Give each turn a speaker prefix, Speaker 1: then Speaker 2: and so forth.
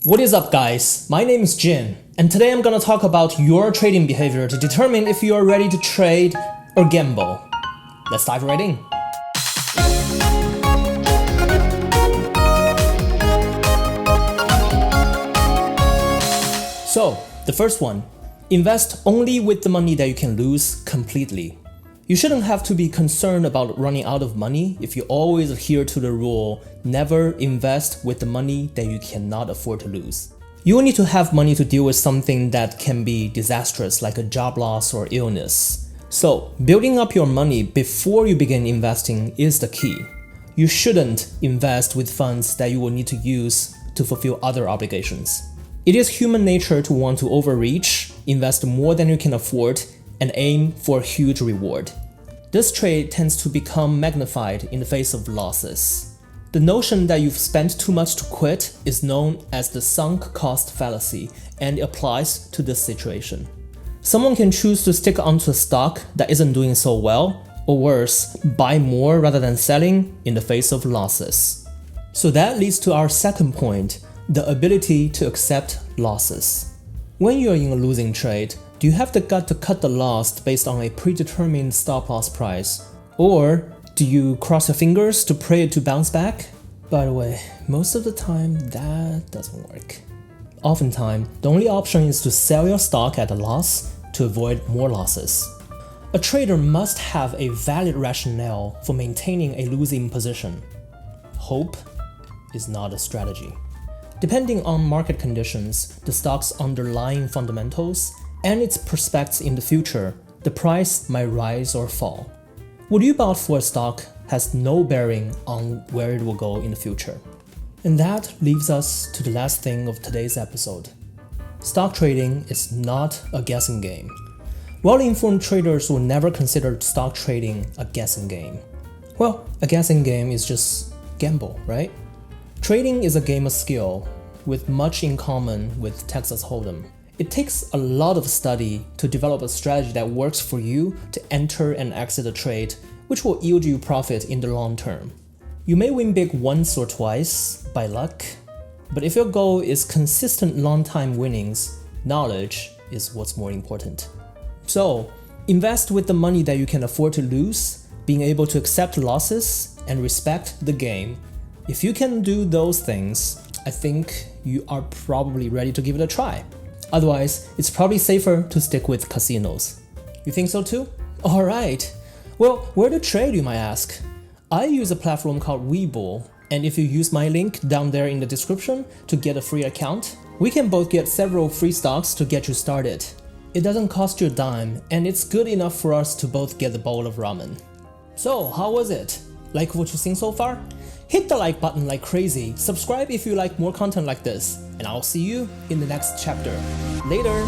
Speaker 1: What is up, guys? My name is Jin, and today I'm gonna talk about your trading behavior to determine if you are ready to trade or gamble. Let's dive right in. So, the first one, invest only with the money that you can lose completely. You shouldn't have to be concerned about running out of money if you always adhere to the rule, never invest with the money that you cannot afford to lose. You will need to have money to deal with something that can be disastrous, like a job loss or illness. So, building up your money before you begin investing is the key. You shouldn't invest with funds that you will need to use to fulfill other obligations. It is human nature to want to overreach, invest more than you can afford, and aim for a huge reward. This trait tends to become magnified in the face of losses. The notion that you've spent too much to quit is known as the sunk cost fallacy, and it applies to this situation. Someone can choose to stick onto a stock that isn't doing so well, or worse, buy more rather than selling in the face of losses. So that leads to our second point, the ability to accept losses. When you're in a losing trade, do you have the gut to cut the loss based on a predetermined stop loss price? Or do you cross your fingers to pray it to bounce back? By the way, most of the time that doesn't work. Oftentimes, the only option is to sell your stock at a loss to avoid more losses. A trader must have a valid rationale for maintaining a losing position. Hope is not a strategy. Depending on market conditions, the stock's underlying fundamentals, and its prospects in the future, the price might rise or fall. What you bought for a stock has no bearing on where it will go in the future. And that leaves us to the last thing of today's episode. Stock trading is not a guessing game. Well-informed traders will never consider stock trading a guessing game. Well, a guessing game is just gamble, right? Trading is a game of skill, with much in common with Texas Hold'em. It takes a lot of study to develop a strategy that works for you to enter and exit a trade, which will yield you profit in the long term. You may win big once or twice by luck, but if your goal is consistent long-time winnings, knowledge is what's more important. So, invest with the money that you can afford to lose, being able to accept losses, and respect the game. If you can do those things, I think you are probably ready to give it a try. Otherwise, it's probably safer to stick with casinos. You think so too? Alright. Well, where to trade, you might ask? I use a platform called Webull, and if you use my link down there in the description to get a free account, we can both get several free stocks to get you started. It doesn't cost you a dime, and it's good enough for us to both get a bowl of ramen. So, how was it? Like what you've seen so far? Hit the like button like crazy, subscribe if you like more content like this, and I'll see you in the next chapter. Later!